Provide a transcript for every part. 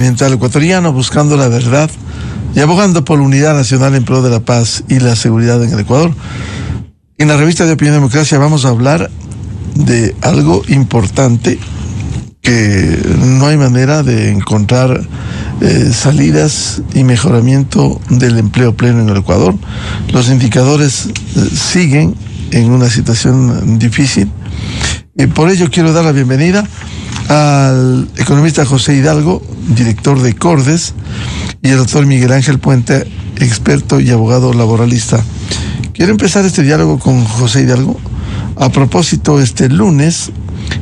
Ambiental ecuatoriano, buscando la verdad y abogando por la unidad nacional en pro de la paz y la seguridad en el Ecuador. En la revista de Opinión y Democracia vamos a hablar de algo importante que no hay manera de encontrar salidas y mejoramiento del empleo pleno en el Ecuador. Los indicadores siguen en una situación difícil y por ello quiero dar la bienvenida al economista José Hidalgo, director de Cordes, y el doctor Miguel Ángel Puente, experto y abogado laboralista. Quiero empezar este diálogo con José Hidalgo. A propósito, este lunes,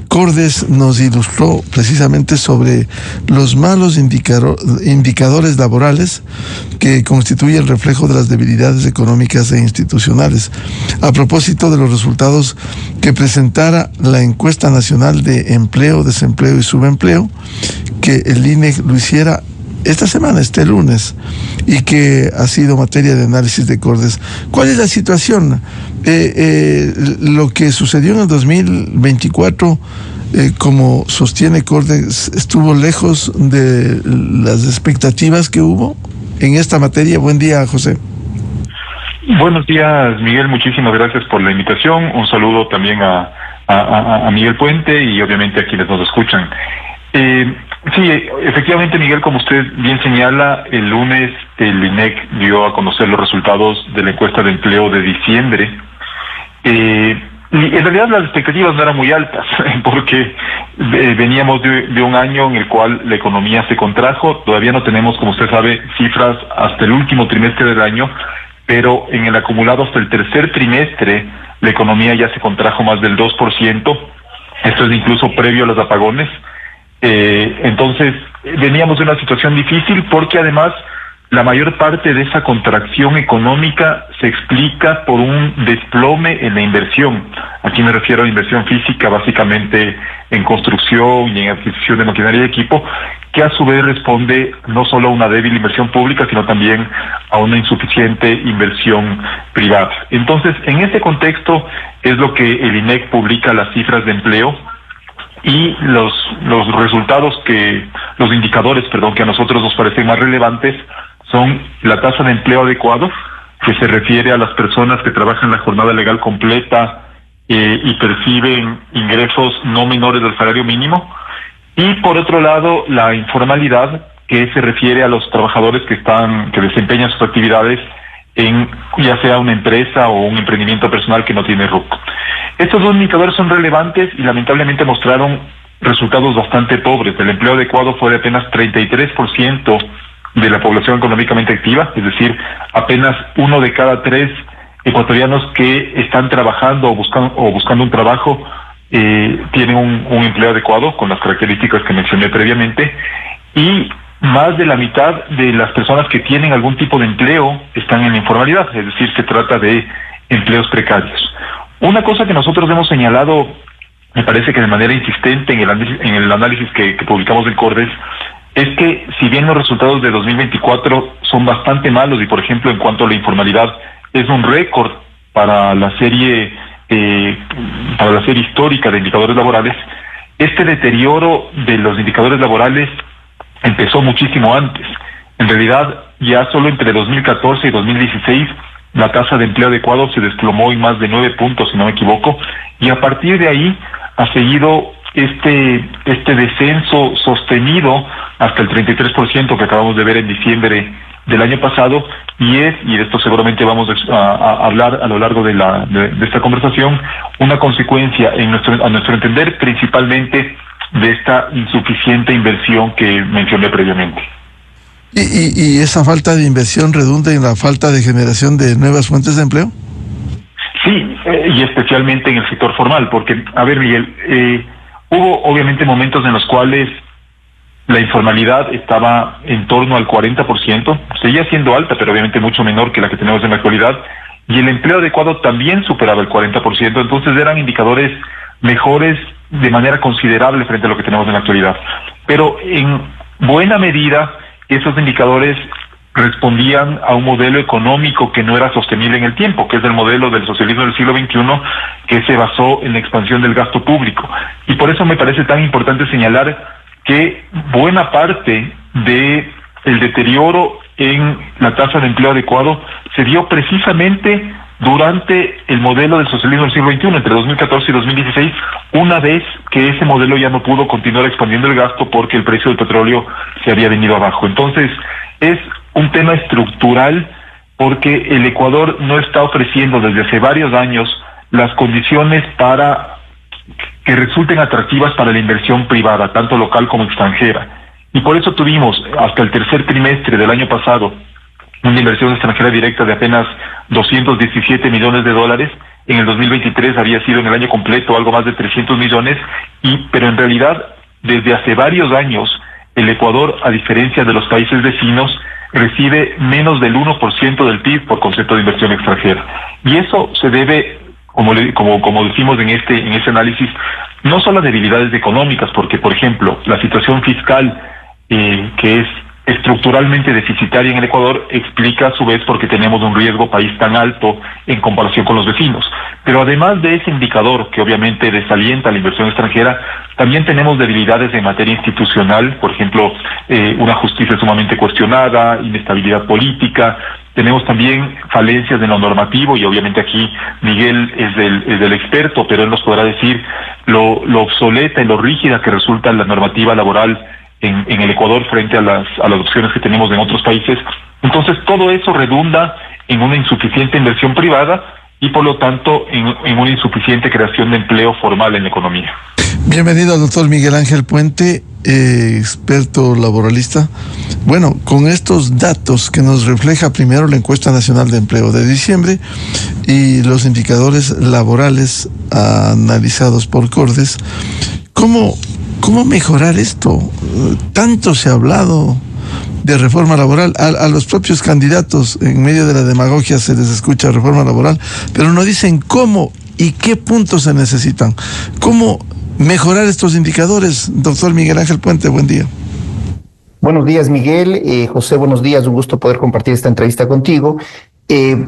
Cordes nos ilustró precisamente sobre los malos indicadores laborales que constituyen el reflejo de las debilidades económicas e institucionales. A propósito de los resultados que presentara la encuesta nacional de empleo, desempleo y subempleo, que el INEC lo hiciera esta semana, este lunes, y que ha sido materia de análisis de Cordes. ¿Cuál es la situación? Lo que sucedió en el 2024, como sostiene Cordes, estuvo lejos de las expectativas que hubo en esta materia. Buen día, José. Buenos días, Miguel. Muchísimas gracias por la invitación. Un saludo también a Miguel Puente y obviamente a quienes nos escuchan. Sí, efectivamente, Miguel, como usted bien señala, el lunes el INEC dio a conocer los resultados de la encuesta de empleo de diciembre. Y en realidad las expectativas no eran muy altas, porque veníamos de un año en el cual la economía se contrajo. Todavía no tenemos, como usted sabe, cifras hasta el último trimestre del año, pero en el acumulado hasta el tercer trimestre la economía ya se contrajo más del 2%. Esto es incluso previo a los apagones. Entonces veníamos de una situación difícil porque además la mayor parte de esa contracción económica se explica por un desplome en la inversión. Aquí me refiero a inversión física, básicamente en construcción y en adquisición de maquinaria y equipo, que a su vez responde no solo a una débil inversión pública, sino también a una insuficiente inversión privada. Entonces, en ese contexto es lo que el INEC publica las cifras de empleo. Y los indicadores, que a nosotros nos parecen más relevantes son la tasa de empleo adecuado, que se refiere a las personas que trabajan la jornada legal completa y perciben ingresos no menores del salario mínimo, y por otro lado la informalidad, que se refiere a los trabajadores que desempeñan sus actividades en ya sea una empresa o un emprendimiento personal que no tiene RUC. Estos dos indicadores son relevantes y lamentablemente mostraron resultados bastante pobres. El empleo adecuado fue de apenas 33% de la población económicamente activa, es decir, apenas 1 de cada 3 ecuatorianos que están trabajando o buscando un trabajo tienen un empleo adecuado con las características que mencioné previamente, y más de la mitad de las personas que tienen algún tipo de empleo están en la informalidad, es decir, se trata de empleos precarios. Una cosa que nosotros hemos señalado, me parece que de manera insistente en el análisis que publicamos en Cordes, es que si bien los resultados de 2024 son bastante malos y, por ejemplo, en cuanto a la informalidad es un récord para la serie histórica de indicadores laborales, este deterioro de los indicadores laborales empezó muchísimo antes. En realidad, ya solo entre 2014 y 2016 la tasa de empleo adecuado se desplomó en más de 9 puntos, si no me equivoco, y a partir de ahí ha seguido este descenso sostenido hasta el 33% que acabamos de ver en diciembre del año pasado, y de esto seguramente vamos a hablar a lo largo de esta conversación, una consecuencia a nuestro entender principalmente de esta insuficiente inversión que mencioné previamente. ¿Y esa falta de inversión redunda en la falta de generación de nuevas fuentes de empleo? Sí, y especialmente en el sector formal, porque, a ver, Miguel, hubo obviamente momentos en los cuales la informalidad estaba en torno al 40%, seguía siendo alta, pero obviamente mucho menor que la que tenemos en la actualidad, y el empleo adecuado también superaba el 40%, entonces eran indicadores mejores de manera considerable frente a lo que tenemos en la actualidad. Pero en buena medida esos indicadores respondían a un modelo económico que no era sostenible en el tiempo, que es el modelo del socialismo del siglo XXI, que se basó en la expansión del gasto público. Y por eso me parece tan importante señalar que buena parte de el deterioro en la tasa de empleo adecuado se dio precisamente durante el modelo del socialismo del siglo XXI, entre 2014 y 2016, una vez que ese modelo ya no pudo continuar expandiendo el gasto porque el precio del petróleo se había venido abajo. Entonces, es un tema estructural porque el Ecuador no está ofreciendo desde hace varios años las condiciones para que resulten atractivas para la inversión privada, tanto local como extranjera. Y por eso tuvimos hasta el tercer trimestre del año pasado una inversión extranjera directa de apenas 217 millones de dólares. En el 2023 había sido en el año completo algo más de 300 millones, pero en realidad desde hace varios años el Ecuador, a diferencia de los países vecinos, recibe menos del 1% del PIB por concepto de inversión extranjera. Y eso se debe, como decimos en ese análisis, no solo a debilidades económicas, porque por ejemplo la situación fiscal que es estructuralmente deficitaria en el Ecuador explica a su vez por qué tenemos un riesgo país tan alto en comparación con los vecinos. Pero además de ese indicador que obviamente desalienta la inversión extranjera, también tenemos debilidades en materia institucional, por ejemplo, una justicia sumamente cuestionada, inestabilidad política. Tenemos también falencias en lo normativo y obviamente aquí Miguel es del experto, pero él nos podrá decir lo obsoleta y lo rígida que resulta la normativa laboral en el Ecuador frente a las opciones que tenemos en otros países. Entonces todo eso redunda en una insuficiente inversión privada y por lo tanto en una insuficiente creación de empleo formal en la economía. Bienvenido, doctor Miguel Ángel Puente, experto laboralista. Bueno, con estos datos que nos refleja primero la encuesta nacional de empleo de diciembre y los indicadores laborales analizados por Cordes, ¿cómo mejorar esto? Tanto se ha hablado de reforma laboral, a los propios candidatos en medio de la demagogia se les escucha reforma laboral, pero no dicen cómo y qué puntos se necesitan. ¿Cómo mejorar estos indicadores? Doctor Miguel Ángel Puente, buen día. Buenos días, Miguel. José, buenos días. Un gusto poder compartir esta entrevista contigo.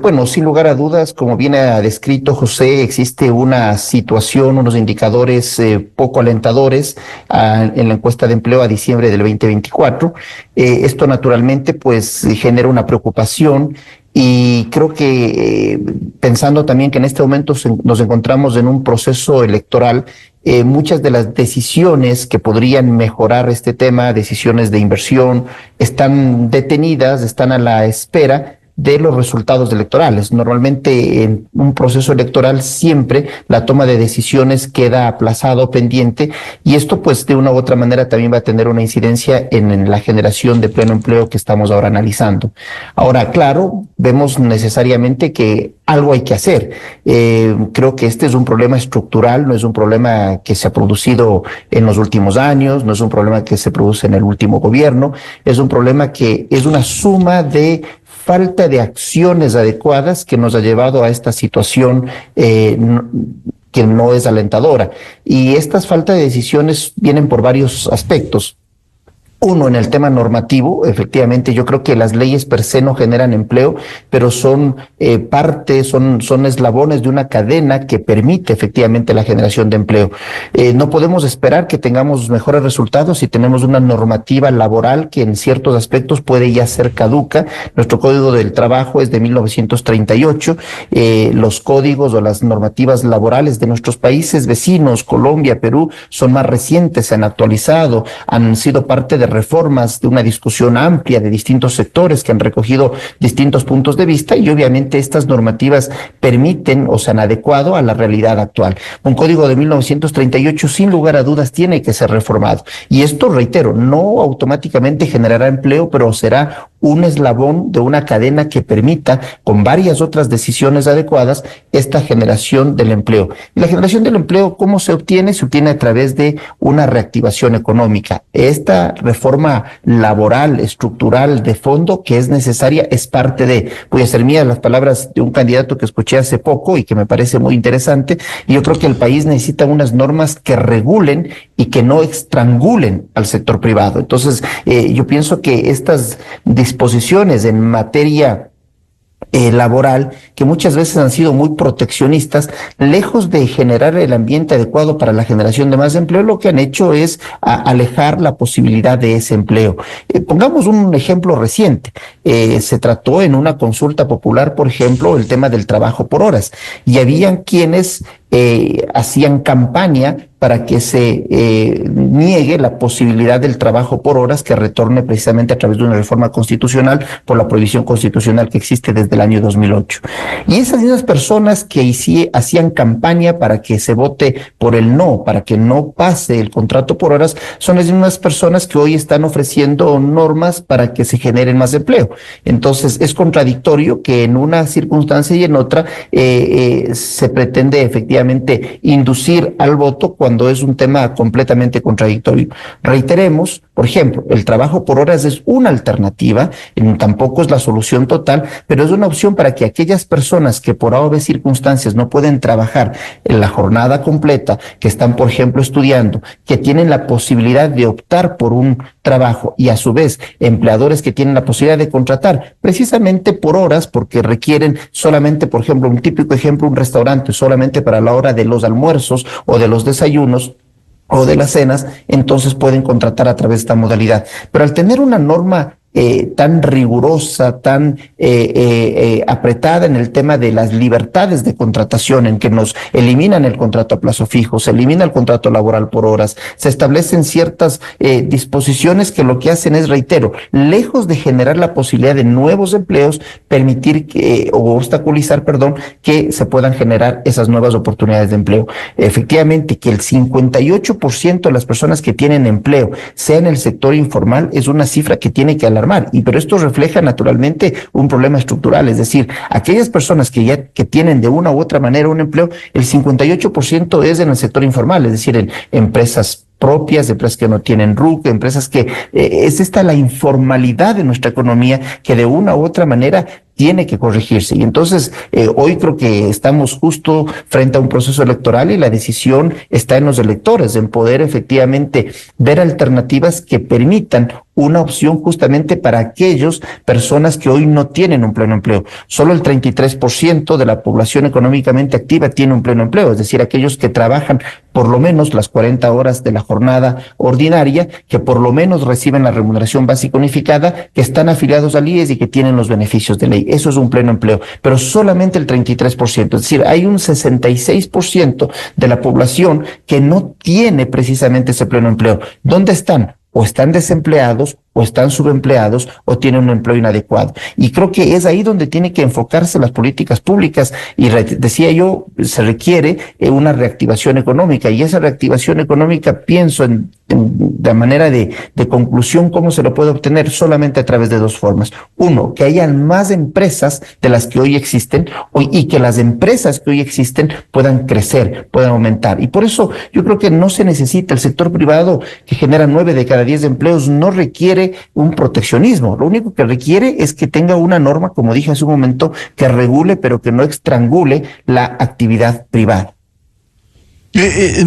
Bueno, sin lugar a dudas, como bien ha descrito José, existe una situación, unos indicadores poco alentadores en la encuesta de empleo a diciembre del 2024. Esto naturalmente pues genera una preocupación y creo que pensando también que en este momento nos encontramos en un proceso electoral, muchas de las decisiones que podrían mejorar este tema, decisiones de inversión, están detenidas, están a la espera de los resultados electorales. Normalmente en un proceso electoral siempre la toma de decisiones queda aplazada o pendiente y esto pues de una u otra manera también va a tener una incidencia en la generación de pleno empleo que estamos ahora analizando. Ahora, claro, vemos necesariamente que algo hay que hacer. Creo que este es un problema estructural, no es un problema que se ha producido en los últimos años, no es un problema que se produce en el último gobierno, es un problema que es una suma de falta de acciones adecuadas que nos ha llevado a esta situación que no es alentadora. Y estas faltas de decisiones vienen por varios aspectos. Uno, en el tema normativo, efectivamente, yo creo que las leyes per se no generan empleo, pero son son eslabones de una cadena que permite efectivamente la generación de empleo. No podemos esperar que tengamos mejores resultados si tenemos una normativa laboral que en ciertos aspectos puede ya ser caduca. Nuestro Código del Trabajo es de 1938. Los códigos o las normativas laborales de nuestros países vecinos, Colombia, Perú, son más recientes, se han actualizado, han sido parte de reformas de una discusión amplia de distintos sectores que han recogido distintos puntos de vista y obviamente estas normativas permiten o se han adecuado a la realidad actual. Un código de 1938 sin lugar a dudas tiene que ser reformado y esto, reitero, no automáticamente generará empleo, pero será un eslabón de una cadena que permita, con varias otras decisiones adecuadas, esta generación del empleo. Y la generación del empleo, ¿cómo se obtiene? Se obtiene a través de una reactivación económica. Esta reforma laboral, estructural, de fondo, que es necesaria, es parte de, voy a hacer mías las palabras de un candidato que escuché hace poco y que me parece muy interesante, y yo creo que el país necesita unas normas que regulen y que no estrangulen al sector privado. Entonces, yo pienso que estas disposiciones en materia laboral, que muchas veces han sido muy proteccionistas, lejos de generar el ambiente adecuado para la generación de más empleo, lo que han hecho es alejar la posibilidad de ese empleo. Pongamos un ejemplo reciente. Se trató en una consulta popular, por ejemplo, el tema del trabajo por horas, y habían quienes hacían campaña para que se niegue la posibilidad del trabajo por horas, que retorne precisamente a través de una reforma constitucional por la prohibición constitucional que existe desde el año 2008. Y esas mismas personas que hacían campaña para que se vote por el no, para que no pase el contrato por horas, son las mismas personas que hoy están ofreciendo normas para que se generen más empleo. Entonces es contradictorio que en una circunstancia y en otra se pretende efectivamente inducir al voto cuando es un tema completamente contradictorio. Reiteremos, por ejemplo, el trabajo por horas es una alternativa, tampoco es la solución total, pero es una opción para que aquellas personas que por A o B circunstancias no pueden trabajar en la jornada completa, que están, por ejemplo, estudiando, que tienen la posibilidad de optar por un trabajo y a su vez empleadores que tienen la posibilidad de contratar precisamente por horas, porque requieren solamente, por ejemplo, un típico ejemplo, un restaurante solamente para la hora de los almuerzos o de los desayunos o de las cenas, entonces pueden contratar a través de esta modalidad. Pero al tener una norma tan rigurosa, tan apretada en el tema de las libertades de contratación, en que nos eliminan el contrato a plazo fijo, se elimina el contrato laboral por horas, se establecen ciertas disposiciones que lo que hacen es, reitero, lejos de generar la posibilidad de nuevos empleos, permitir o obstaculizar, que se puedan generar esas nuevas oportunidades de empleo. Efectivamente, que el 58% de las personas que tienen empleo sea en el sector informal es una cifra que tiene que alarmar. Pero esto refleja naturalmente un problema estructural, es decir, aquellas personas que tienen de una u otra manera un empleo, el 58% es en el sector informal, es decir, en empresas propias, empresas que no tienen RUC, empresas que es esta la informalidad de nuestra economía que de una u otra manera tiene que corregirse. Y entonces hoy creo que estamos justo frente a un proceso electoral y la decisión está en los electores, en poder efectivamente ver alternativas que permitan una opción justamente para aquellas personas que hoy no tienen un pleno empleo. Solo el 33% de la población económicamente activa tiene un pleno empleo, es decir, aquellos que trabajan por lo menos las 40 horas de la jornada ordinaria, que por lo menos reciben la remuneración básica unificada, que están afiliados al IES y que tienen los beneficios de ley. Eso es un pleno empleo, pero solamente el 33%, es decir, hay un 66% de la población que no tiene precisamente ese pleno empleo. ¿Dónde están? O están desempleados, o están subempleados, o tienen un empleo inadecuado. Y creo que es ahí donde tienen que enfocarse las políticas públicas. Y decía yo, se requiere una reactivación económica, y esa reactivación económica, pienso en la manera de conclusión, cómo se lo puede obtener solamente a través de dos formas. Uno, que hayan más empresas de las que hoy existen, y que las empresas que hoy existen puedan crecer, puedan aumentar. Y por eso yo creo que no se necesita el sector privado, que genera 9 de cada 10 empleos, no requiere un proteccionismo. Lo único que requiere es que tenga una norma, como dije hace un momento, que regule, pero que no estrangule la actividad privada.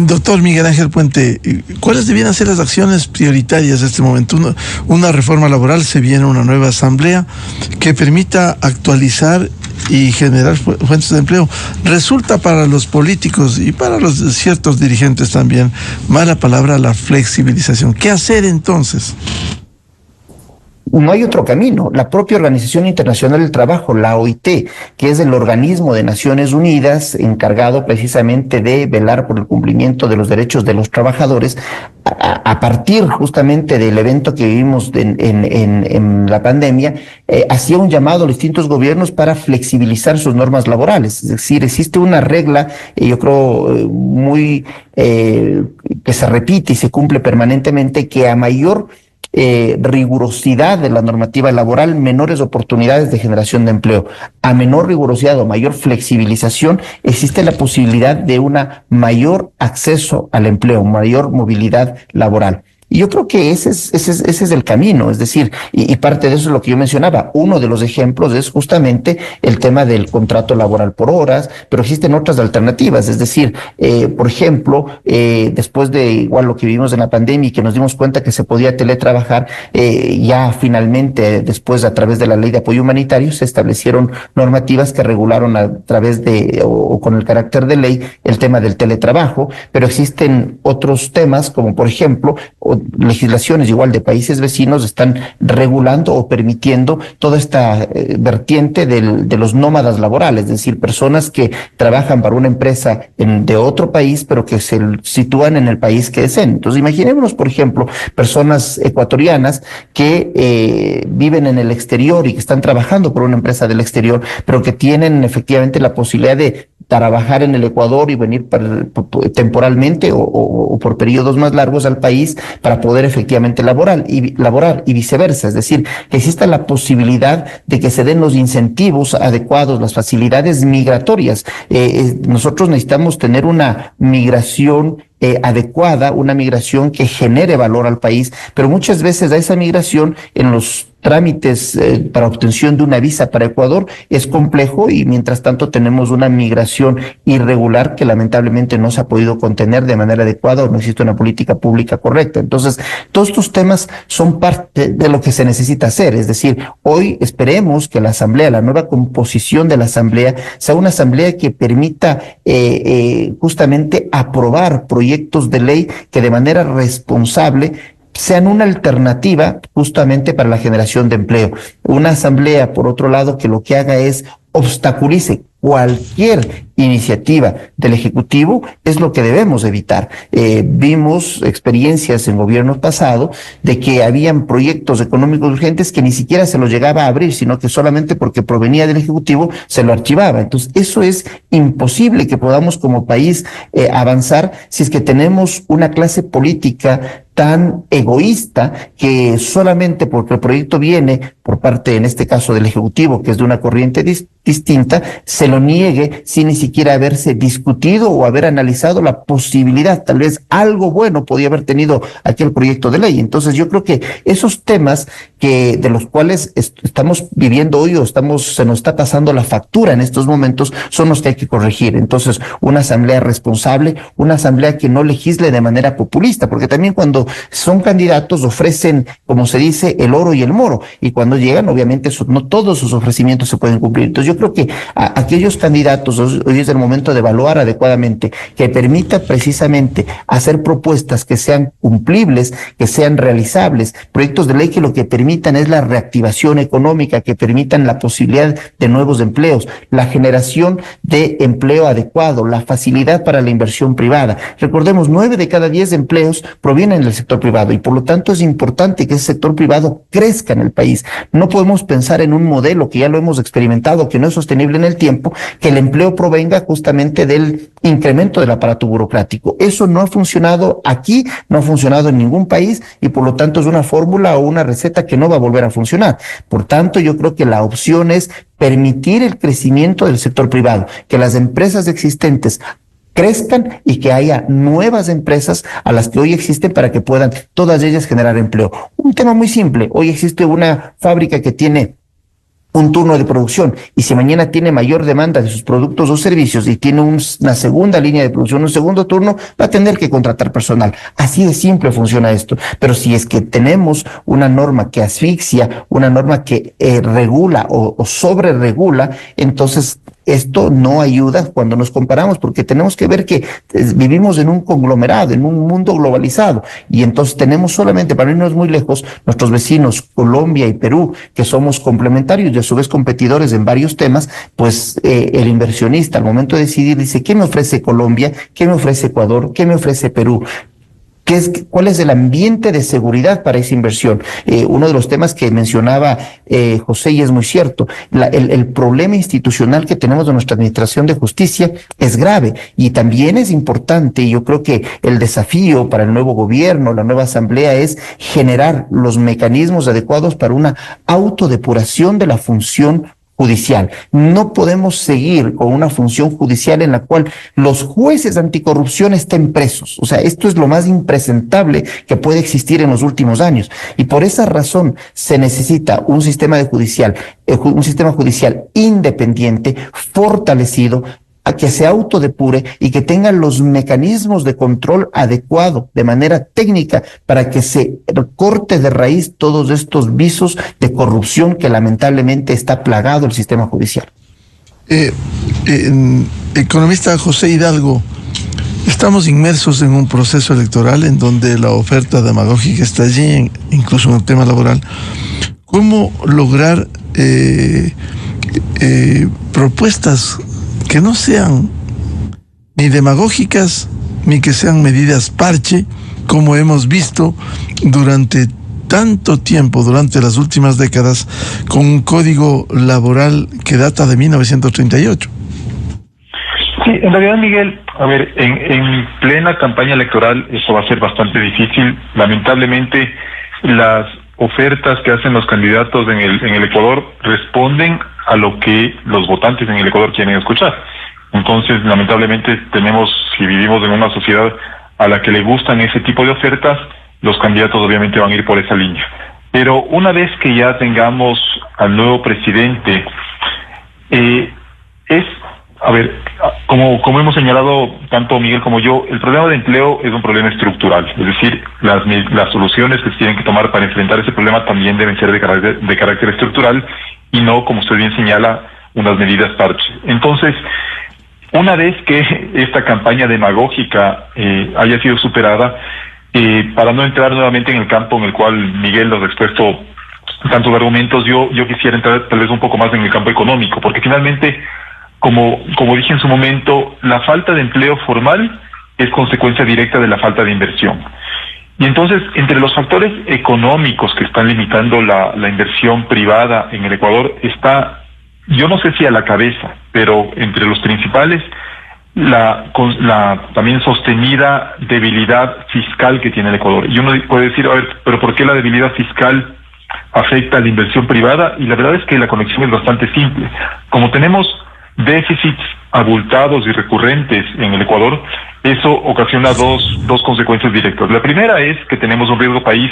Doctor Miguel Ángel Puente, ¿cuáles debían ser las acciones prioritarias en este momento? Una reforma laboral, se viene una nueva asamblea que permita actualizar y generar fuentes de empleo. Resulta para los políticos y para los ciertos dirigentes también mala palabra la flexibilización. ¿Qué hacer entonces? No hay otro camino. La propia Organización Internacional del Trabajo, la OIT, que es el organismo de Naciones Unidas encargado precisamente de velar por el cumplimiento de los derechos de los trabajadores, a partir justamente del evento que vivimos en la pandemia, hacía un llamado a los distintos gobiernos para flexibilizar sus normas laborales. Es decir, existe una regla, yo creo, muy que se repite y se cumple permanentemente, que a mayor rigurosidad de la normativa laboral, menores oportunidades de generación de empleo. A menor rigurosidad o mayor flexibilización, existe la posibilidad de una mayor acceso al empleo, mayor movilidad laboral. Y yo creo que ese es el camino, es decir, y parte de eso es lo que yo mencionaba. Uno de los ejemplos es justamente el tema del contrato laboral por horas, pero existen otras alternativas, es decir, por ejemplo, después de igual lo que vivimos en la pandemia y que nos dimos cuenta que se podía teletrabajar, ya finalmente después a través de la ley de apoyo humanitario se establecieron normativas que regularon a través de o con el carácter de ley el tema del teletrabajo, pero existen otros temas como por ejemplo legislaciones igual de países vecinos están regulando o permitiendo toda esta vertiente de los nómadas laborales, es decir, personas que trabajan para una empresa de otro país pero que se sitúan en el país que deseen. Entonces imaginémonos por ejemplo personas ecuatorianas que viven en el exterior y que están trabajando por una empresa del exterior, pero que tienen efectivamente la posibilidad de trabajar en el Ecuador y venir temporalmente o por periodos más largos al país para poder efectivamente laborar y viceversa, es decir, que exista la posibilidad de que se den los incentivos adecuados, las facilidades migratorias. Nosotros necesitamos tener una migración adecuada, una migración que genere valor al país, pero muchas veces a esa migración en los trámites para obtención de una visa para Ecuador es complejo y mientras tanto tenemos una migración irregular que lamentablemente no se ha podido contener de manera adecuada o no existe una política pública correcta. Entonces, todos estos temas son parte de lo que se necesita hacer, es decir, hoy esperemos que la Asamblea, la nueva composición de la Asamblea, sea una Asamblea que permita justamente aprobar proyectos de ley que de manera responsable sean una alternativa justamente para la generación de empleo. Una asamblea, por otro lado, que lo que haga es obstaculice cualquier iniciativa del Ejecutivo es lo que debemos evitar. Vimos experiencias en gobiernos pasados de que habían proyectos económicos urgentes que ni siquiera se los llegaba a abrir, sino que solamente porque provenía del Ejecutivo se lo archivaba. Entonces, eso es imposible que podamos como país avanzar si es que tenemos una clase política tan egoísta que solamente porque el proyecto viene por parte, en este caso, del Ejecutivo, que es de una corriente distinta, se lo niegue sin ni siquiera haberse discutido o haber analizado la posibilidad, tal vez algo bueno podía haber tenido aquel proyecto de ley. Entonces yo creo que esos temas de los cuales estamos viviendo hoy o se nos está pasando la factura en estos momentos son los que hay que corregir. Entonces una asamblea responsable, una asamblea que no legisle de manera populista, porque también cuando son candidatos ofrecen, como se dice, el oro y el moro, y cuando llegan obviamente no todos sus ofrecimientos se pueden cumplir. Entonces yo creo que aquellos candidatos, hoy es el momento de evaluar adecuadamente, que permita precisamente hacer propuestas que sean cumplibles, que sean realizables, proyectos de ley que lo que permitan es la reactivación económica, que permitan la posibilidad de nuevos empleos, la generación de empleo adecuado, la facilidad para la inversión privada. Recordemos, 9 de cada 10 empleos provienen del sector privado y por lo tanto es importante que ese sector privado crezca en el país. No podemos pensar en un modelo que ya lo hemos experimentado, que no es sostenible en el tiempo, que el empleo provenga justamente del incremento del aparato burocrático. Eso no ha funcionado aquí, no ha funcionado en ningún país y por lo tanto es una fórmula o una receta que no va a volver a funcionar. Por tanto, yo creo que la opción es permitir el crecimiento del sector privado, que las empresas existentes crezcan y que haya nuevas empresas a las que hoy existen para que puedan todas ellas generar empleo. Un tema muy simple, hoy existe una fábrica que tiene un turno de producción y si mañana tiene mayor demanda de sus productos o servicios y tiene una segunda línea de producción, un segundo turno, va a tener que contratar personal. Así de simple funciona esto. Pero si es que tenemos una norma que asfixia, una norma que regula o sobreregula, entonces esto no ayuda cuando nos comparamos, porque tenemos que ver que vivimos en un conglomerado, en un mundo globalizado, y entonces tenemos solamente, para irnos muy lejos, nuestros vecinos Colombia y Perú, que somos complementarios y a su vez competidores en varios temas, pues el inversionista al momento de decidir dice, ¿qué me ofrece Colombia? ¿Qué me ofrece Ecuador? ¿Qué me ofrece Perú? ¿Cuál es el ambiente de seguridad para esa inversión? Uno de los temas que mencionaba José, y es muy cierto, el problema institucional que tenemos de nuestra administración de justicia es grave y también es importante, y yo creo que el desafío para el nuevo gobierno, la nueva asamblea, es generar los mecanismos adecuados para una autodepuración de la función judicial. No podemos seguir con una función judicial en la cual los jueces anticorrupción estén presos. O sea, esto es lo más impresentable que puede existir en los últimos años. Y por esa razón se necesita un sistema judicial independiente, fortalecido, a que se autodepure y que tenga los mecanismos de control adecuado de manera técnica para que se corte de raíz todos estos visos de corrupción que lamentablemente está plagado el sistema judicial. Economista José Hidalgo, estamos inmersos en un proceso electoral en donde la oferta demagógica está allí, incluso en el tema laboral. ¿Cómo lograr propuestas que no sean ni demagógicas ni que sean medidas parche, como hemos visto durante tanto tiempo, durante las últimas décadas, con un código laboral que data de 1938? Sí, en realidad, Miguel, a ver, en plena campaña electoral eso va a ser bastante difícil. Lamentablemente, las ofertas que hacen los candidatos en el Ecuador responden a lo que los votantes en el Ecuador quieren escuchar. Entonces, lamentablemente, si vivimos en una sociedad a la que le gustan ese tipo de ofertas, los candidatos obviamente van a ir por esa línea. Pero una vez que ya tengamos al nuevo presidente, como hemos señalado tanto Miguel como yo, el problema de empleo es un problema estructural. Es decir, las soluciones que se tienen que tomar para enfrentar ese problema también deben ser de carácter estructural y no, como usted bien señala, unas medidas parche. Entonces, una vez que esta campaña demagógica haya sido superada, para no entrar nuevamente en el campo en el cual Miguel nos ha expuesto tantos argumentos, yo quisiera entrar tal vez un poco más en el campo económico, porque finalmente, como dije en su momento, la falta de empleo formal es consecuencia directa de la falta de inversión. Y entonces, entre los factores económicos que están limitando la inversión privada en el Ecuador está, yo no sé si a la cabeza, pero entre los principales, la también sostenida debilidad fiscal que tiene el Ecuador. Y uno puede decir, a ver, pero ¿por qué la debilidad fiscal afecta a la inversión privada? Y la verdad es que la conexión es bastante simple. Como tenemos déficits abultados y recurrentes en el Ecuador, eso ocasiona dos consecuencias directas. La primera es que tenemos un riesgo país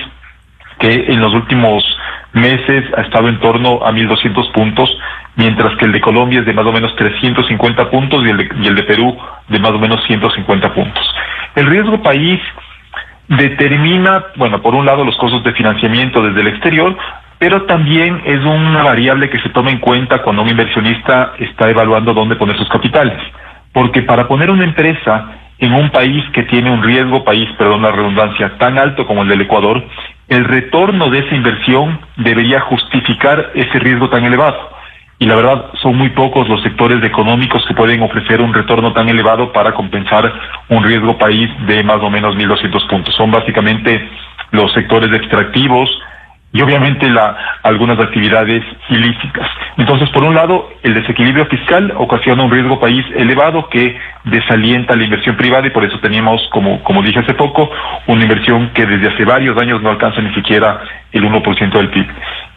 que en los últimos meses ha estado en torno a 1.200 puntos, mientras que el de Colombia es de más o menos 350 puntos y el de Perú de más o menos 150 puntos. El riesgo país determina, por un lado los costos de financiamiento desde el exterior, pero también es una variable que se toma en cuenta cuando un inversionista está evaluando dónde poner sus capitales. Porque para poner una empresa en un país que tiene un riesgo país, perdón la redundancia, tan alto como el del Ecuador, el retorno de esa inversión debería justificar ese riesgo tan elevado. Y la verdad, son muy pocos los sectores económicos que pueden ofrecer un retorno tan elevado para compensar un riesgo país de más o menos 1.200 puntos. Son básicamente los sectores extractivos y obviamente algunas actividades ilícitas. Entonces, por un lado, el desequilibrio fiscal ocasiona un riesgo país elevado que desalienta la inversión privada y por eso teníamos, como dije hace poco, una inversión que desde hace varios años no alcanza ni siquiera el 1% del PIB.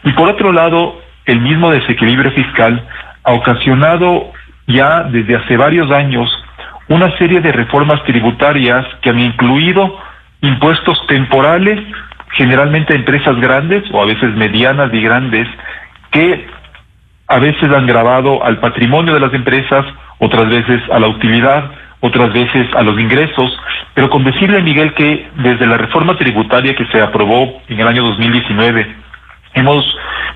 Y por otro lado, el mismo desequilibrio fiscal ha ocasionado ya desde hace varios años una serie de reformas tributarias que han incluido impuestos temporales, generalmente a empresas grandes o a veces medianas y grandes, que a veces han gravado al patrimonio de las empresas, otras veces a la utilidad, otras veces a los ingresos, pero con decirle, Miguel, que desde la reforma tributaria que se aprobó en el año 2019, hemos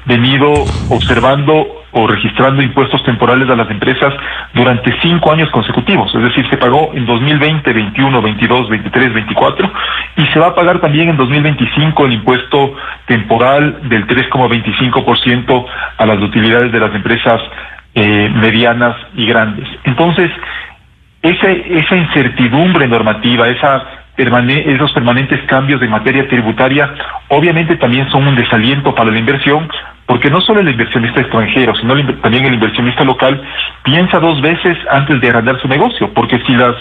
venido observando o registrando impuestos temporales a las empresas durante 5 años consecutivos. Es decir, se pagó en 2020, 21, 22, 23, 24 y se va a pagar también en 2025 el impuesto temporal del 3,25% a las utilidades de las empresas medianas y grandes. Entonces, esa incertidumbre normativa, esos permanentes cambios en materia tributaria, obviamente también son un desaliento para la inversión, porque no solo el inversionista extranjero, sino también el inversionista local piensa 2 veces antes de agrandar su negocio, porque si los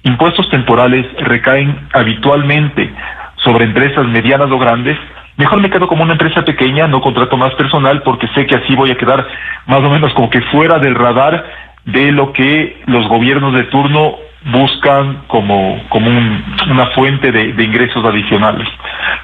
impuestos temporales recaen habitualmente sobre empresas medianas o grandes, mejor me quedo como una empresa pequeña, no contrato más personal porque sé que así voy a quedar más o menos como que fuera del radar de lo que los gobiernos de turno buscan como una fuente de ingresos adicionales.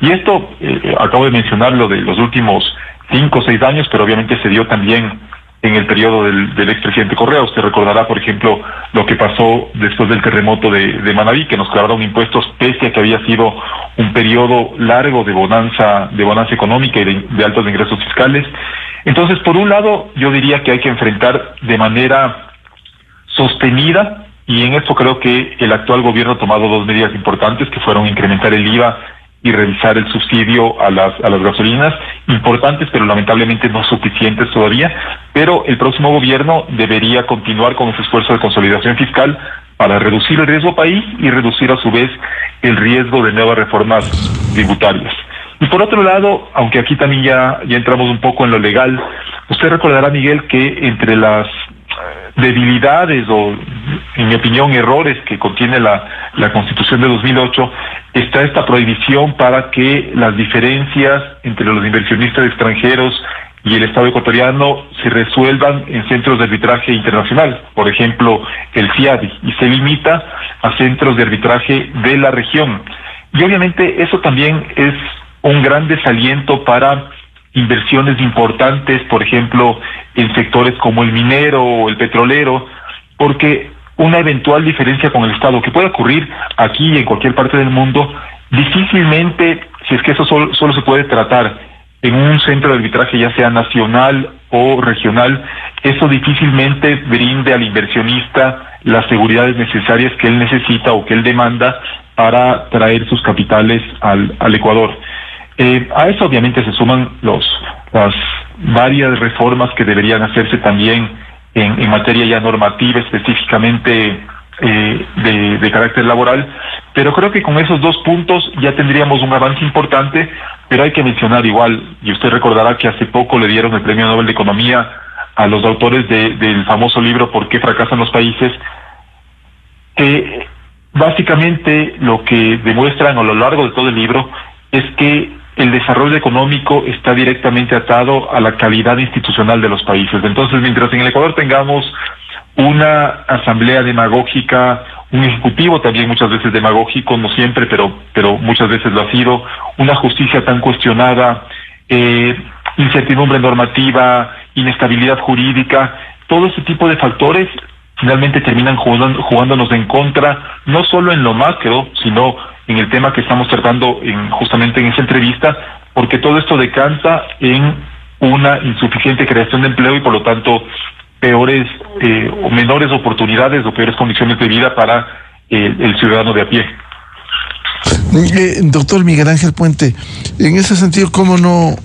Y esto, acabo de mencionar lo de los últimos 5 o 6 años, pero obviamente se dio también en el periodo del expresidente Correa. Usted recordará, por ejemplo, lo que pasó después del terremoto de Manabí, que nos clavaron impuestos pese a que había sido un periodo largo de bonanza económica y de altos ingresos fiscales. Entonces, por un lado, yo diría que hay que enfrentar de manera sostenida, y en esto creo que el actual gobierno ha tomado 2 medidas importantes, que fueron incrementar el IVA y revisar el subsidio a las gasolinas, importantes pero lamentablemente no suficientes todavía, pero el próximo gobierno debería continuar con ese esfuerzo de consolidación fiscal para reducir el riesgo país y reducir a su vez el riesgo de nuevas reformas tributarias. Y por otro lado, aunque aquí también ya entramos un poco en lo legal, usted recordará, Miguel, que entre las debilidades o, en mi opinión, errores que contiene la Constitución de 2008, está esta prohibición para que las diferencias entre los inversionistas extranjeros y el Estado ecuatoriano se resuelvan en centros de arbitraje internacional, por ejemplo, el CIADI, y se limita a centros de arbitraje de la región. Y obviamente eso también es un gran desaliento para inversiones importantes, por ejemplo, en sectores como el minero o el petrolero, porque una eventual diferencia con el Estado, que puede ocurrir aquí y en cualquier parte del mundo, difícilmente, si es que eso solo se puede tratar en un centro de arbitraje, ya sea nacional o regional, eso difícilmente brinde al inversionista las seguridades necesarias que él necesita o que él demanda para traer sus capitales al Ecuador. A eso obviamente se suman las varias reformas que deberían hacerse también en materia ya normativa, específicamente de carácter laboral, pero creo que con esos 2 puntos ya tendríamos un avance importante, pero hay que mencionar igual, y usted recordará que hace poco le dieron el Premio Nobel de Economía a los autores del famoso libro ¿Por qué fracasan los países?, que básicamente lo que demuestran a lo largo de todo el libro es que el desarrollo económico está directamente atado a la calidad institucional de los países. Entonces, mientras en el Ecuador tengamos una asamblea demagógica, un ejecutivo también muchas veces demagógico, no siempre, pero muchas veces lo ha sido, una justicia tan cuestionada, incertidumbre normativa, inestabilidad jurídica, todo ese tipo de factores finalmente terminan jugándonos en contra, no solo en lo macro, sino en el tema que estamos tratando justamente en esa entrevista, porque todo esto decanta en una insuficiente creación de empleo y por lo tanto peores o menores oportunidades o peores condiciones de vida para el ciudadano de a pie. Doctor Miguel Ángel Puente, en ese sentido, ¿cómo no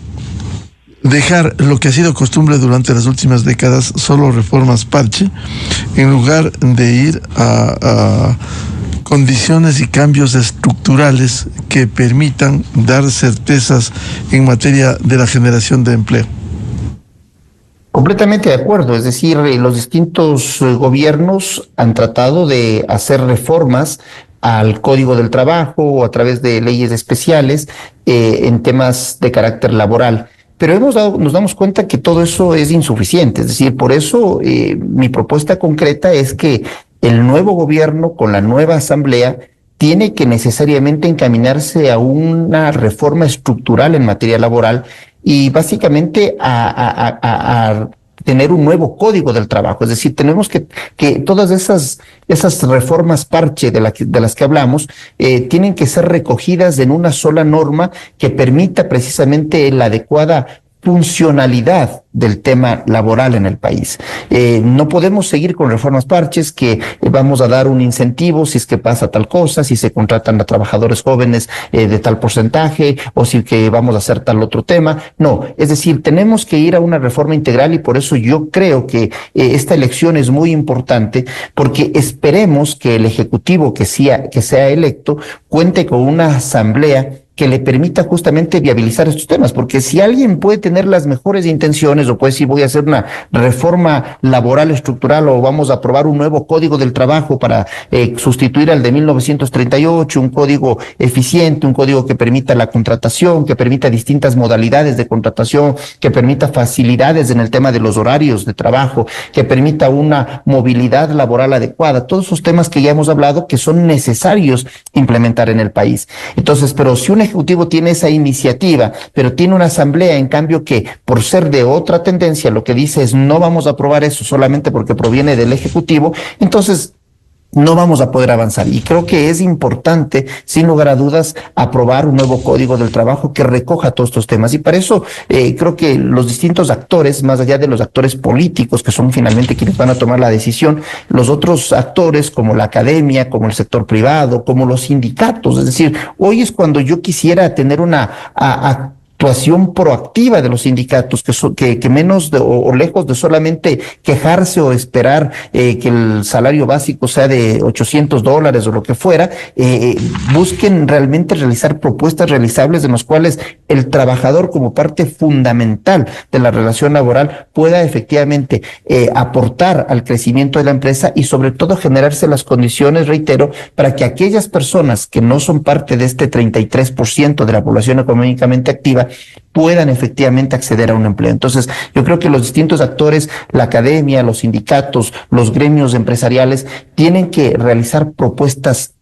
dejar lo que ha sido costumbre durante las últimas décadas, solo reformas parche, en lugar de ir a condiciones y cambios estructurales que permitan dar certezas en materia de la generación de empleo? Completamente de acuerdo, es decir, los distintos gobiernos han tratado de hacer reformas al Código del Trabajo o a través de leyes especiales en temas de carácter laboral. Pero nos damos cuenta que todo eso es insuficiente, es decir, por eso mi propuesta concreta es que el nuevo gobierno con la nueva asamblea tiene que necesariamente encaminarse a una reforma estructural en materia laboral y básicamente a tener un nuevo código del trabajo. Es decir, tenemos que todas esas reformas parche de las que hablamos tienen que ser recogidas en una sola norma que permita precisamente la adecuada funcionalidad del tema laboral en el país. No podemos seguir con reformas parches que vamos a dar un incentivo si es que pasa tal cosa, si se contratan a trabajadores jóvenes de tal porcentaje o si que vamos a hacer tal otro tema. No, es decir, tenemos que ir a una reforma integral y por eso yo creo que esta elección es muy importante porque esperemos que el Ejecutivo que sea electo cuente con una asamblea que le permita justamente viabilizar estos temas, porque si alguien puede tener las mejores intenciones o puede decir voy a hacer una reforma laboral estructural o vamos a aprobar un nuevo código del trabajo para sustituir al de 1938, un código eficiente, un código que permita la contratación, que permita distintas modalidades de contratación, que permita facilidades en el tema de los horarios de trabajo, que permita una movilidad laboral adecuada, todos esos temas que ya hemos hablado que son necesarios implementar en el país. Entonces, pero si un ejecutivo tiene esa iniciativa, pero tiene una asamblea, en cambio, que por ser de otra tendencia, lo que dice es no vamos a aprobar eso solamente porque proviene del ejecutivo, entonces no vamos a poder avanzar. Y creo que es importante, sin lugar a dudas, aprobar un nuevo código del trabajo que recoja todos estos temas. Y para eso creo que los distintos actores, más allá de los actores políticos, que son finalmente quienes van a tomar la decisión, los otros actores como la academia, como el sector privado, como los sindicatos. Es decir, hoy es cuando yo quisiera tener una actuación proactiva de los sindicatos, que menos o lejos de solamente quejarse o esperar que el salario básico sea de $800 o lo que fuera, busquen realmente realizar propuestas realizables en las cuales el trabajador, como parte fundamental de la relación laboral, pueda efectivamente aportar al crecimiento de la empresa y sobre todo generarse las condiciones, reitero, para que aquellas personas que no son parte de este 33% de la población económicamente activa puedan efectivamente acceder a un empleo. Entonces, yo creo que los distintos actores, la academia, los sindicatos, los gremios empresariales, tienen que realizar propuestas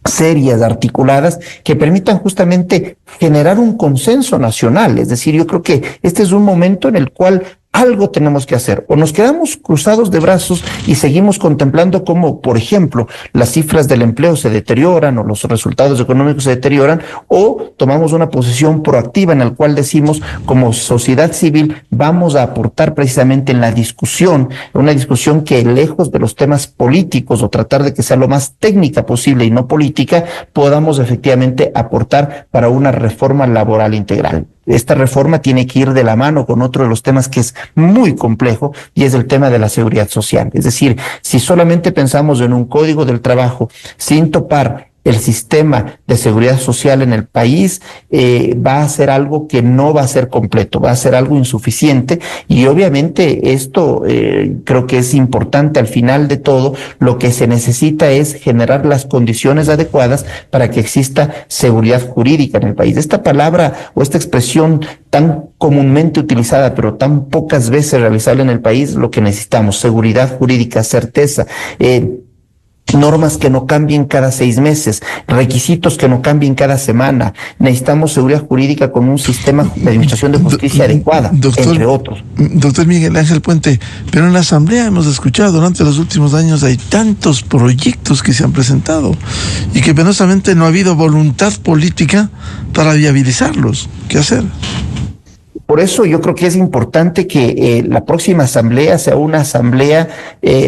serias, articuladas, que permitan justamente generar un consenso nacional. Es decir, yo creo que este es un momento en el cual algo tenemos que hacer. O nos quedamos cruzados de brazos y seguimos contemplando cómo, por ejemplo, las cifras del empleo se deterioran o los resultados económicos se deterioran, o tomamos una posición proactiva en la cual decimos, como sociedad civil, vamos a aportar precisamente en la discusión, una discusión que lejos de los temas políticos o tratar de que sea lo más técnica posible y no política, podamos efectivamente aportar para una reforma laboral integral. Esta reforma tiene que ir de la mano con otro de los temas que es muy complejo y es el tema de la seguridad social. Es decir, si solamente pensamos en un código del trabajo sin topar el sistema de seguridad social en el país, va a ser algo que no va a ser completo, va a ser algo insuficiente y obviamente esto creo que es importante. Al final de todo, lo que se necesita es generar las condiciones adecuadas para que exista seguridad jurídica en el país. Esta palabra o esta expresión tan comúnmente utilizada, pero tan pocas veces realizable en el país, lo que necesitamos: seguridad jurídica, certeza, normas que no cambien cada 6 meses, requisitos que no cambien cada semana. Necesitamos seguridad jurídica con un sistema de administración de justicia adecuada, entre otros. Doctor Miguel Ángel Puente, pero en la Asamblea hemos escuchado durante los últimos años hay tantos proyectos que se han presentado y que penosamente no ha habido voluntad política para viabilizarlos. ¿Qué hacer? Por eso yo creo que es importante que la próxima asamblea sea una asamblea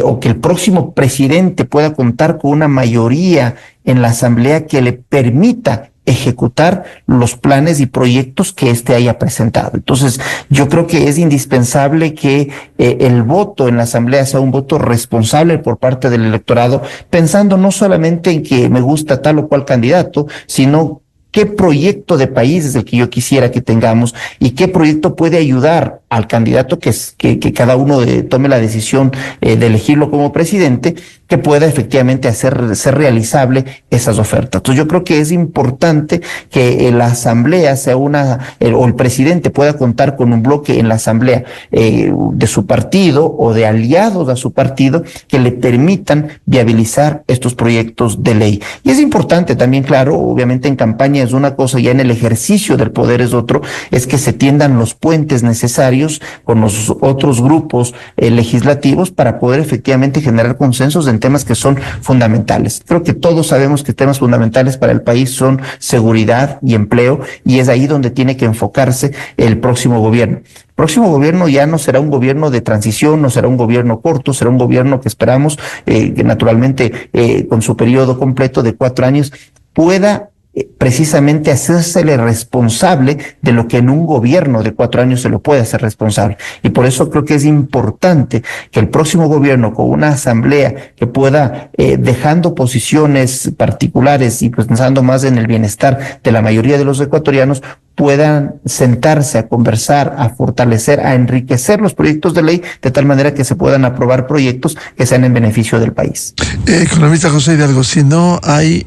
o que el próximo presidente pueda contar con una mayoría en la asamblea que le permita ejecutar los planes y proyectos que éste haya presentado. Entonces, yo creo que es indispensable que el voto en la asamblea sea un voto responsable por parte del electorado, pensando no solamente en que me gusta tal o cual candidato, sino qué proyecto de país es el que yo quisiera que tengamos y qué proyecto puede ayudar al candidato que cada uno tome la decisión de elegirlo como presidente, que pueda efectivamente ser realizable esas ofertas. Entonces yo creo que es importante que la asamblea sea o el presidente pueda contar con un bloque en la asamblea de su partido o de aliados a su partido que le permitan viabilizar estos proyectos de ley. Y es importante también, claro, obviamente en campaña es una cosa, ya en el ejercicio del poder es otro, es que se tiendan los puentes necesarios con los otros grupos legislativos para poder efectivamente generar consensos en temas que son fundamentales. Creo que todos sabemos que temas fundamentales para el país son seguridad y empleo, y es ahí donde tiene que enfocarse el próximo gobierno. El próximo gobierno ya no será un gobierno de transición, no será un gobierno corto, será un gobierno que esperamos que naturalmente con su periodo completo de 4 años pueda precisamente hacérsele responsable de lo que en un gobierno de 4 años se lo puede hacer responsable. Y por eso creo que es importante que el próximo gobierno, con una asamblea que pueda, dejando posiciones particulares y pensando más en el bienestar de la mayoría de los ecuatorianos, puedan sentarse a conversar, a fortalecer, a enriquecer los proyectos de ley de tal manera que se puedan aprobar proyectos que sean en beneficio del país. Economista José Hidalgo, si no hay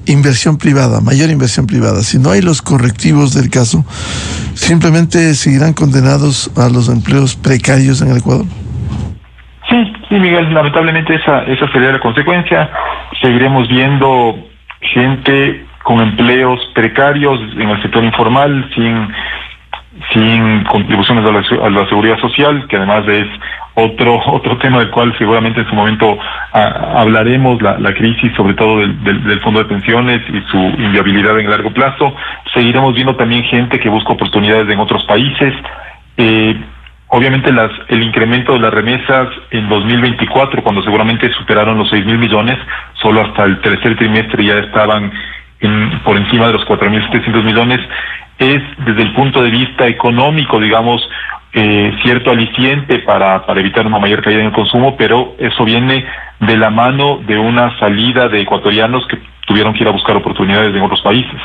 inversión privada, mayor inversión privada, si no hay los correctivos del caso, ¿simplemente seguirán condenados a los empleos precarios en el Ecuador? Sí, Miguel, lamentablemente esa sería la consecuencia. Seguiremos viendo gente con empleos precarios en el sector informal, sin contribuciones a la seguridad social, que además es otro tema del cual seguramente en su momento hablaremos, la crisis sobre todo del fondo de pensiones y su inviabilidad en largo plazo. Seguiremos viendo también gente que busca oportunidades en otros países. Obviamente el incremento de las remesas en 2024, cuando seguramente superaron los 6.000 millones, solo hasta el tercer trimestre ya estaban por encima de los 4.700 millones, es desde el punto de vista económico, digamos, cierto aliciente para evitar una mayor caída en el consumo, pero eso viene de la mano de una salida de ecuatorianos que tuvieron que ir a buscar oportunidades en otros países.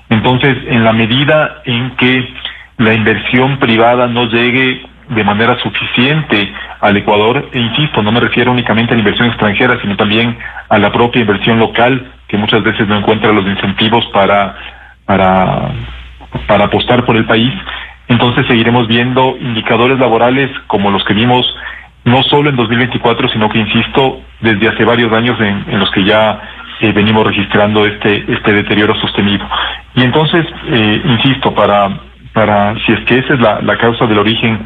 Entonces, en la medida en que la inversión privada no llegue de manera suficiente al Ecuador, e insisto, no me refiero únicamente a la inversión extranjera, sino también a la propia inversión local, que muchas veces no encuentra los incentivos para apostar por el país. Entonces seguiremos viendo indicadores laborales como los que vimos no solo en 2024, sino que, insisto, desde hace varios años en los que ya venimos registrando este deterioro sostenido. Y entonces, insisto, si es que esa es la causa del origen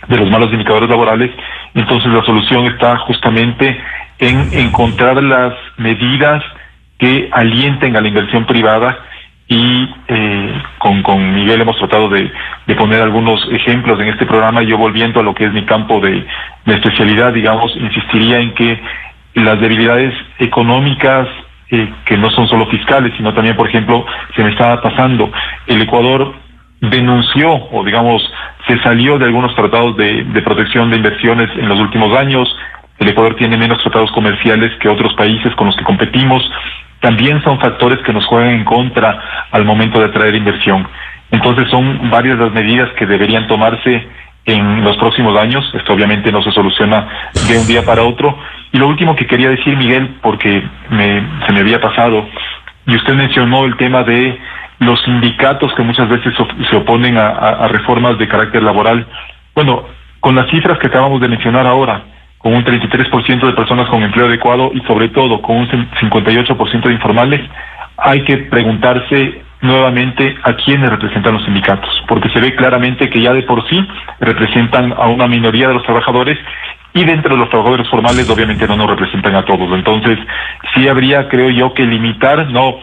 de los malos indicadores laborales, entonces la solución está justamente en encontrar las medidas que alienten a la inversión privada y con Miguel hemos tratado de poner algunos ejemplos en este programa. Yo, volviendo a lo que es mi campo de especialidad, digamos, insistiría en que las debilidades económicas, que no son solo fiscales, sino también, por ejemplo, se me estaba pasando, el Ecuador denunció, o digamos, se salió de algunos tratados de protección de inversiones en los últimos años. El Ecuador tiene menos tratados comerciales que otros países con los que competimos. También son factores que nos juegan en contra al momento de atraer inversión. Entonces son varias las medidas que deberían tomarse en los próximos años. Esto obviamente no se soluciona de un día para otro. Y lo último que quería decir, Miguel, porque se me había pasado, y usted mencionó el tema de los sindicatos que muchas veces se oponen a reformas de carácter laboral. Bueno, con las cifras que acabamos de mencionar ahora, con un 33% de personas con empleo adecuado y sobre todo con un 58% de informales, hay que preguntarse nuevamente a quiénes representan los sindicatos, porque se ve claramente que ya de por sí representan a una minoría de los trabajadores, y dentro de los trabajadores formales obviamente no nos representan a todos. Entonces sí habría, creo yo, que limitar, no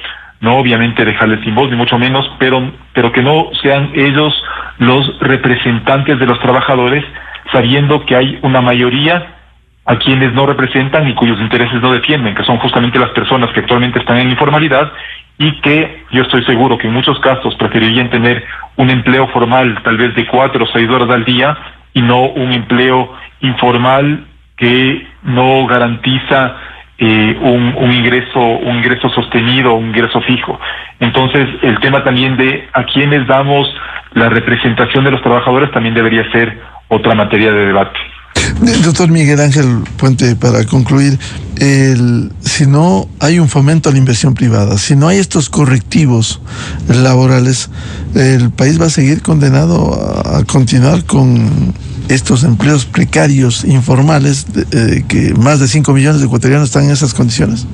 obviamente dejarles sin voz, ni mucho menos, pero que no sean ellos los representantes de los trabajadores, sabiendo que hay una mayoría a quienes no representan y cuyos intereses no defienden, que son justamente las personas que actualmente están en informalidad y que yo estoy seguro que en muchos casos preferirían tener un empleo formal tal vez de 4 o 6 horas al día y no un empleo informal que no garantiza un ingreso sostenido, un ingreso fijo. Entonces, el tema también de a quiénes damos la representación de los trabajadores también debería ser otra materia de debate. Doctor Miguel Ángel Puente, para concluir, si no hay un fomento a la inversión privada, si no hay estos correctivos laborales, el país va a seguir condenado a continuar con estos empleos precarios, informales, que más de 5 millones de ecuatorianos están en esas condiciones.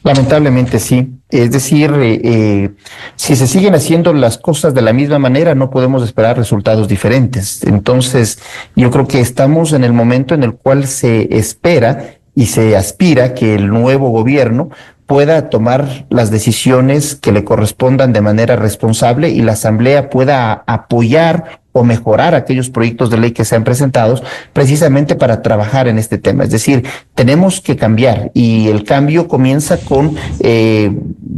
Lamentablemente sí. Es decir, si se siguen haciendo las cosas de la misma manera, no podemos esperar resultados diferentes. Entonces, yo creo que estamos en el momento en el cual se espera y se aspira que el nuevo gobierno pueda tomar las decisiones que le correspondan de manera responsable y la Asamblea pueda apoyar o mejorar aquellos proyectos de ley que se han presentado precisamente para trabajar en este tema. Es decir, tenemos que cambiar y el cambio comienza con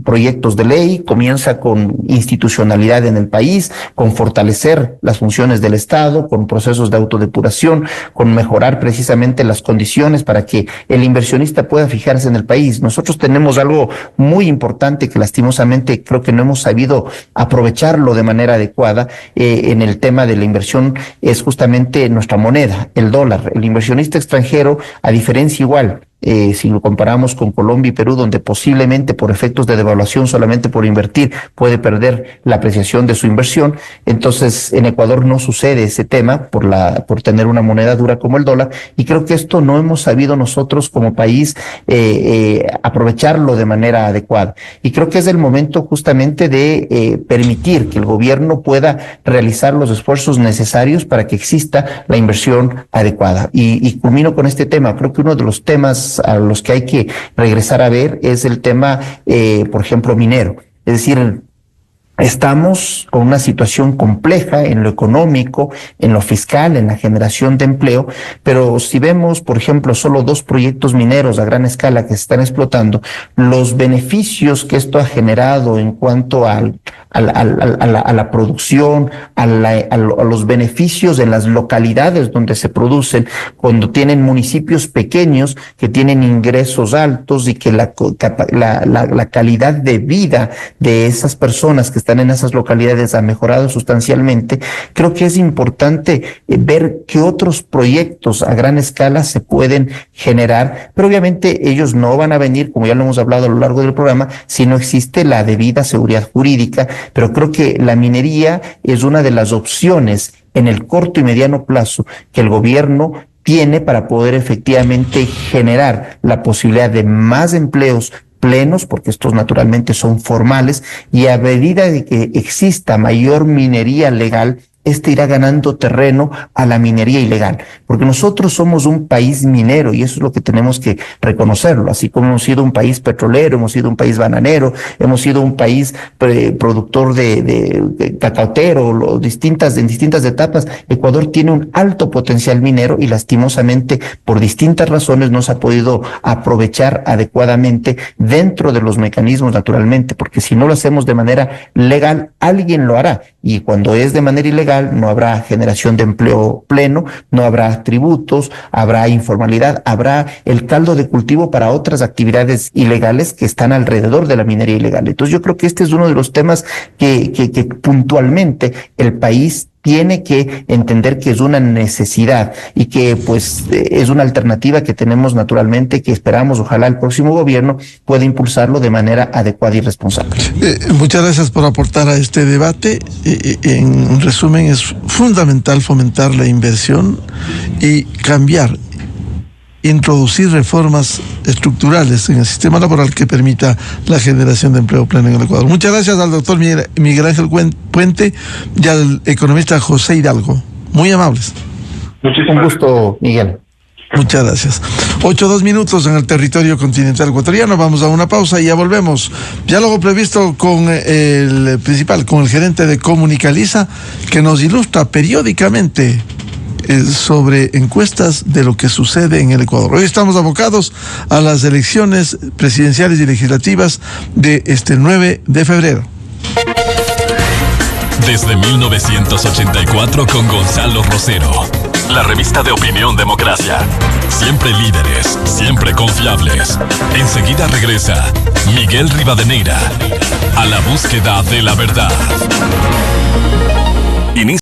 proyectos de ley, comienza con institucionalidad en el país, con fortalecer las funciones del Estado, con procesos de autodepuración, con mejorar precisamente las condiciones para que el inversionista pueda fijarse en el país. Nosotros tenemos algo muy importante que lastimosamente creo que no hemos sabido aprovecharlo de manera adecuada en el tema de la inversión, es justamente nuestra moneda, el dólar. El inversionista extranjero, a diferencia igual, si lo comparamos con Colombia y Perú, donde posiblemente por efectos de devaluación solamente por invertir puede perder la apreciación de su inversión, entonces en Ecuador no sucede ese tema por tener una moneda dura como el dólar, y creo que esto no hemos sabido nosotros como país aprovecharlo de manera adecuada. Y creo que es el momento justamente de permitir que el gobierno pueda realizar los esfuerzos necesarios para que exista la inversión adecuada. Y culmino con este tema. Creo que uno de los temas a los que hay que regresar a ver es el tema, por ejemplo, minero. Es decir, estamos con una situación compleja en lo económico, en lo fiscal, en la generación de empleo, pero si vemos, por ejemplo, solo 2 proyectos mineros a gran escala que se están explotando, los beneficios que esto ha generado en cuanto a la producción, a los beneficios en las localidades donde se producen, cuando tienen municipios pequeños que tienen ingresos altos y que la calidad de vida de esas personas que están en esas localidades ha mejorado sustancialmente. Creo que es importante ver qué otros proyectos a gran escala se pueden generar, pero obviamente ellos no van a venir, como ya lo hemos hablado a lo largo del programa, si no existe la debida seguridad jurídica. Pero creo que la minería es una de las opciones en el corto y mediano plazo que el gobierno tiene para poder efectivamente generar la posibilidad de más empleos plenos, porque estos naturalmente son formales, y a medida de que exista mayor minería legal, irá ganando terreno a la minería ilegal, porque nosotros somos un país minero y eso es lo que tenemos que reconocerlo, así como hemos sido un país petrolero, hemos sido un país bananero, hemos sido un país productor de cacaotero, en distintas etapas. Ecuador tiene un alto potencial minero y lastimosamente por distintas razones no se ha podido aprovechar adecuadamente dentro de los mecanismos naturalmente, porque si no lo hacemos de manera legal, alguien lo hará, y cuando es de manera ilegal no habrá generación de empleo pleno, no habrá tributos, habrá informalidad, habrá el caldo de cultivo para otras actividades ilegales que están alrededor de la minería ilegal. Entonces yo creo que este es uno de los temas que puntualmente el país tiene que entender que es una necesidad y que pues es una alternativa que tenemos naturalmente, que esperamos ojalá el próximo gobierno pueda impulsarlo de manera adecuada y responsable. Muchas gracias por aportar a este debate. En resumen, es fundamental fomentar la inversión y introducir reformas estructurales en el sistema laboral que permita la generación de empleo pleno en el Ecuador. Muchas gracias al doctor Miguel Ángel Puente y al economista José Hidalgo. Muy amables. Muchísimo gusto, Miguel. Muchas gracias. 8:02 minutos en el territorio continental ecuatoriano. Vamos a una pausa y ya volvemos. Diálogo previsto con el principal, con el gerente de Comunicaliza, que nos ilustra periódicamente sobre encuestas de lo que sucede en el Ecuador. Hoy estamos abocados a las elecciones presidenciales y legislativas de este 9 de febrero. Desde 1984 con Gonzalo Rosero, la revista de opinión Democracia. Siempre líderes, siempre confiables. Enseguida regresa Miguel Rivadeneira a la búsqueda de la verdad.